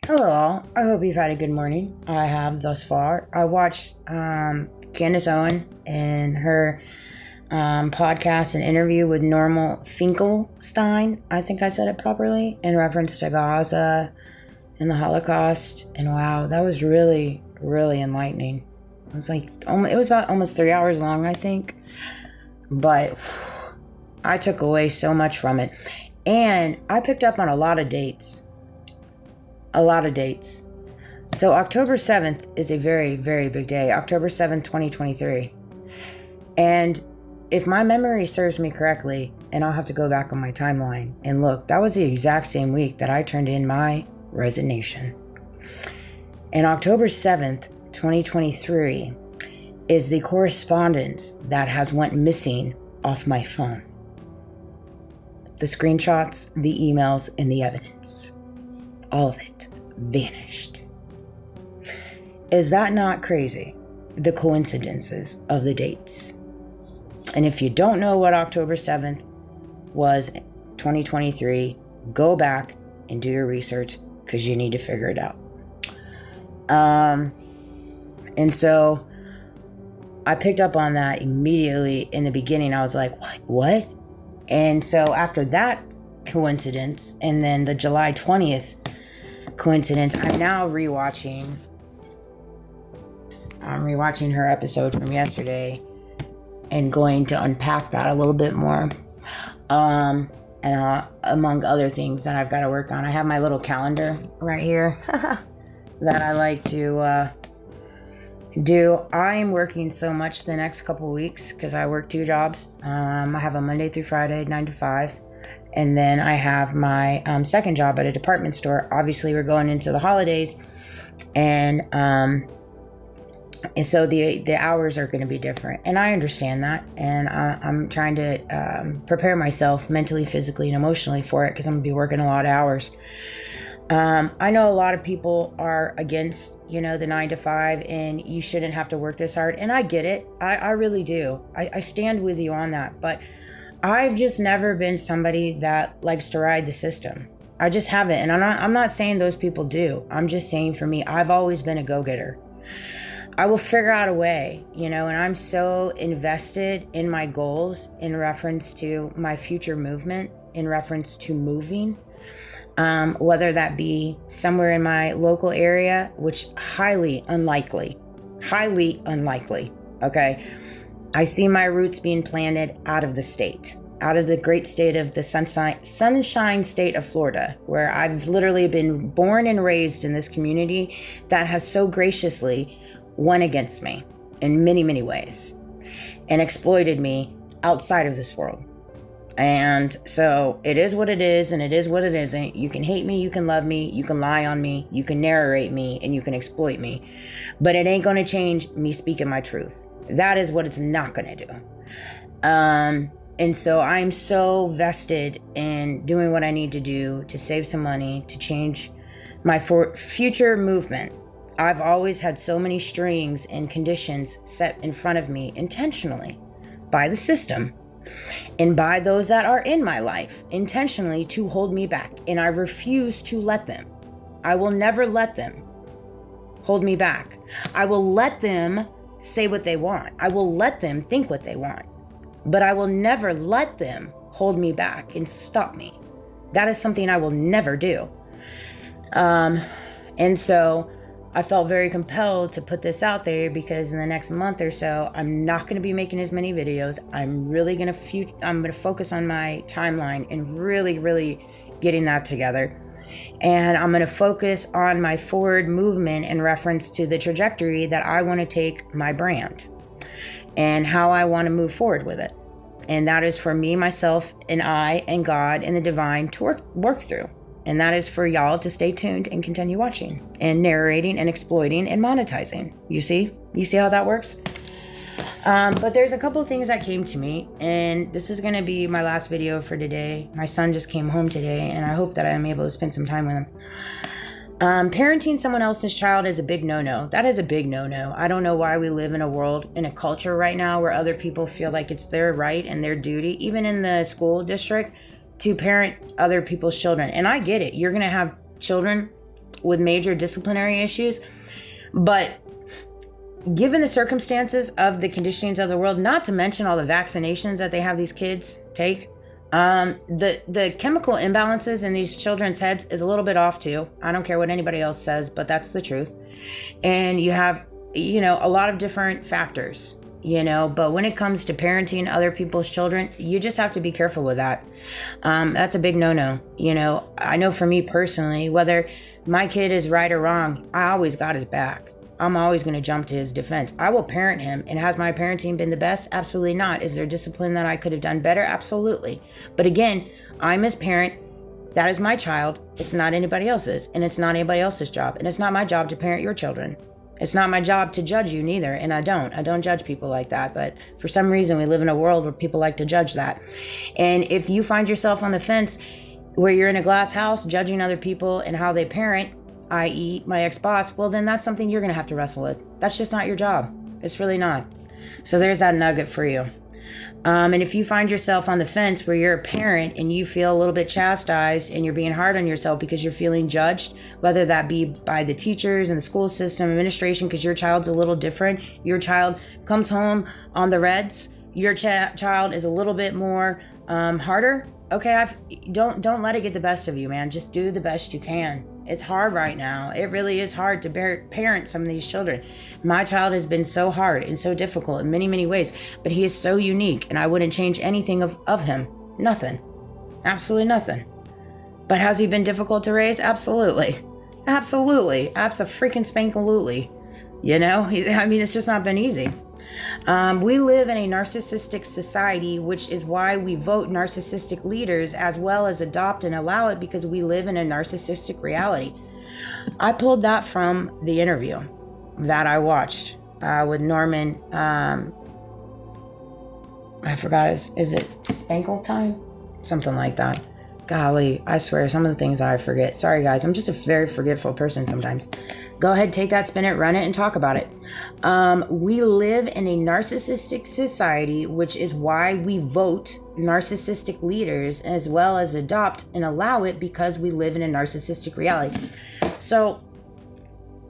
Hello all. I hope you've had a good morning. I have thus far. I watched Candace Owen and her podcast and interview with Normal Finkelstein. I think I said it properly, in reference to Gaza and the Holocaust. And wow, that was really, really enlightening. It was about almost 3 hours long, I think. But I took away so much from it. And I picked up on a lot of dates. So October 7th is a very, very big day. October 7th, 2023. And if my memory serves me correctly, and I'll have to go back on my timeline and look, that was the exact same week that I turned in my resignation. And October 7th, 2023 is the correspondence that has went missing off my phone. The screenshots, the emails, and the evidence. All of it vanished. Is that not crazy? The coincidences of the dates. And if you don't know what October 7th was 2023, go back and do your research because you need to figure it out. And so I picked up on that immediately in the beginning. I was like, what? And so after that coincidence, and then the July 20th coincidence, I'm now rewatching her episode from yesterday and going to unpack that a little bit more. And among other things that I've got to work on, I have my little calendar right here that I like to do. I'm working so much the next couple weeks because I work 2 jobs. I have a Monday through Friday, 9 to 5. And then I have my second job at a department store. Obviously, we're going into the holidays. And so the hours are going to be different. And I understand that. And I'm trying to prepare myself mentally, physically, and emotionally for it because I'm going to be working a lot of hours. I know a lot of people are against, the 9 to 5 and you shouldn't have to work this hard. And I get it. I really do. I stand with you on that. But I've just never been somebody that likes to ride the system. I just haven't. And I'm not saying those people do. I'm just saying for me, I've always been a go-getter. I will figure out a way, and I'm so invested in my goals in reference to my future movement, in reference to moving, whether that be somewhere in my local area, which highly unlikely, okay? I see my roots being planted out of the state, out of the great state of the sunshine state of Florida, where I've literally been born and raised in this community that has so graciously went against me in many, many ways and exploited me outside of this world. And so it is what it is, and it is what it isn't. You can hate me, you can love me, you can lie on me, you can narrate me, and you can exploit me. But it ain't going to change me speaking my truth. That is what it's not going to do. And so I'm so vested in doing what I need to do to save some money, to change my future movement. I've always had so many strings and conditions set in front of me intentionally by the system and by those that are in my life intentionally to hold me back. And I refuse to let them. I will never let them hold me back. I will let them say what they want. I will let them think what they want. But I will never let them hold me back and stop me. That is something I will never do. And so I felt very compelled to put this out there because in the next month or so, I'm not going to be making as many videos. I'm really going to I'm going to focus on my timeline and really, really getting that together. And I'm going to focus on my forward movement in reference to the trajectory that I want to take my brand and how I want to move forward with it. And that is for me, myself, and I, and God, and the divine to work through. And that is for y'all to stay tuned and continue watching and narrating and exploiting and monetizing. You see how that works? But there's a couple of things that came to me, and this is going to be my last video for today. My son just came home today, and I hope that I'm able to spend some time with him. Parenting someone else's child is a big no-no. That is a big no-no. I don't know why we live in a world, in a culture right now where other people feel like it's their right and their duty, even in the school district, to parent other people's children. And I get it. You're going to have children with major disciplinary issues. But given the circumstances of the conditionings of the world, not to mention all the vaccinations that they have these kids take, the chemical imbalances in these children's heads is a little bit off too. I don't care what anybody else says, but that's the truth. And you have, a lot of different factors, but when it comes to parenting other people's children, you just have to be careful with that. That's a big no-no. I know for me personally, whether my kid is right or wrong, I always got his back. I'm always going to jump to his defense. I will parent him. And has my parenting been the best? Absolutely not. Is there discipline that I could have done better? Absolutely. But again, I'm his parent. That is my child. It's not anybody else's. And it's not anybody else's job. And it's not my job to parent your children. It's not my job to judge you neither. And I don't judge people like that. But for some reason, we live in a world where people like to judge that. And if you find yourself on the fence where you're in a glass house judging other people and how they parent, i.e. my ex-boss, well, then that's something you're going to have to wrestle with. That's just not your job. It's really not. So there's that nugget for you. And if you find yourself on the fence where you're a parent and you feel a little bit chastised and you're being hard on yourself because you're feeling judged, whether that be by the teachers and the school system, administration, because your child's a little different, your child comes home on the reds, your child is a little bit more harder. Okay, don't let it get the best of you, man. Just do the best you can. It's hard right now. It really is hard to parent some of these children. My child has been so hard and so difficult in many, many ways, but he is so unique, and I wouldn't change anything of him. Nothing. Absolutely nothing. But has he been difficult to raise? Absolutely. Absolutely. Abso-freaking-spankalutely. It's just not been easy. We live in a narcissistic society, which is why we vote narcissistic leaders as well as adopt and allow it, because we live in a narcissistic reality. I pulled that from the interview that I watched with Norman. I forgot, is it Spankle time? Something like that. Golly, I swear, some of the things I forget. Sorry, guys. I'm just a very forgetful person sometimes. Go ahead, take that, spin it, run it, and talk about it. We live in a narcissistic society, which is why we vote narcissistic leaders as well as adopt and allow it, because we live in a narcissistic reality. So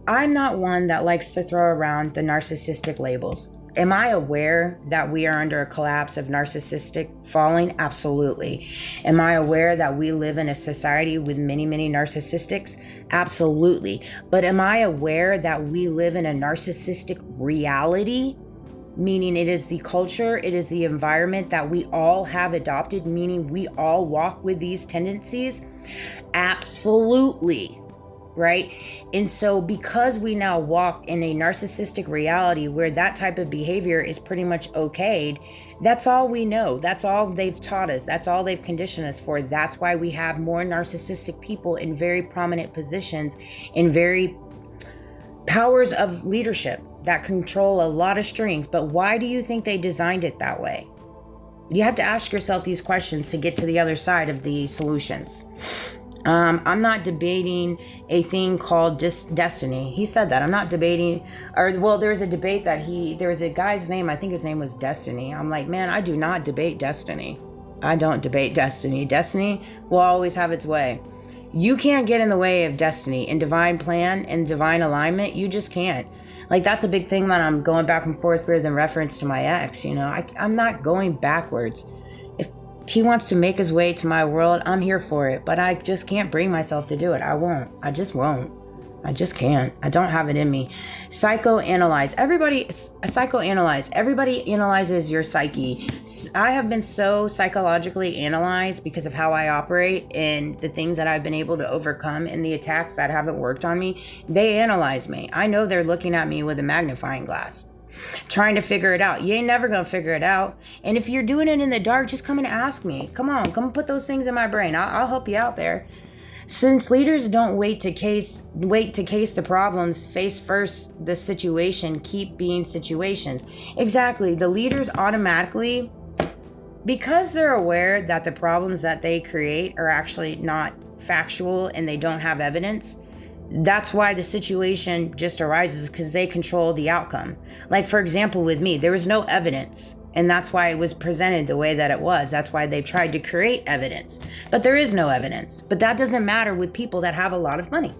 I'm not one that likes to throw around the narcissistic labels. Am I aware that we are under a collapse of narcissistic falling? Absolutely. Am I aware that we live in a society with many, many narcissistics? Absolutely. But am I aware that we live in a narcissistic reality? Meaning it is the culture, it is the environment that we all have adopted, meaning we all walk with these tendencies? Absolutely. Right? And so because we now walk in a narcissistic reality where that type of behavior is pretty much okayed, that's all we know. That's all they've taught us. That's all they've conditioned us for. That's why we have more narcissistic people in very prominent positions, in very powers of leadership that control a lot of strings. But why do you think they designed it that way? You have to ask yourself these questions to get to the other side of the solutions. I'm not debating a thing called destiny. He said that. I'm not debating, there was a debate that there was a guy's name, I think his name was Destiny. I'm like, man, I do not debate destiny. I don't debate destiny. Destiny will always have its way. You can't get in the way of destiny and divine plan and divine alignment. You just can't. Like, that's a big thing that I'm going back and forth with in reference to my ex. I'm not going backwards. He wants to make his way to my world, I'm here for it, but I just can't bring myself to do it. I won't. I just won't. I just can't. I don't have it in me. Psychoanalyze. Everybody analyzes your psyche. I have been so psychologically analyzed because of how I operate and the things that I've been able to overcome and the attacks that haven't worked on me. They analyze me. I know they're looking at me with a magnifying glass, trying to figure it out. You ain't never gonna figure it out. And if you're doing it in the dark, just come and ask me. Come put those things in my brain. I'll help you out there. Since leaders don't wait to case the problems, face first the situation, keep being situations. Exactly. The leaders automatically, because they're aware that the problems that they create are actually not factual and they don't have evidence, that's why the situation just arises, because they control the outcome. Like, for example, with me, there was no evidence, and that's why it was presented the way that it was. That's why they tried to create evidence. But there is no evidence. But that doesn't matter with people that have a lot of money.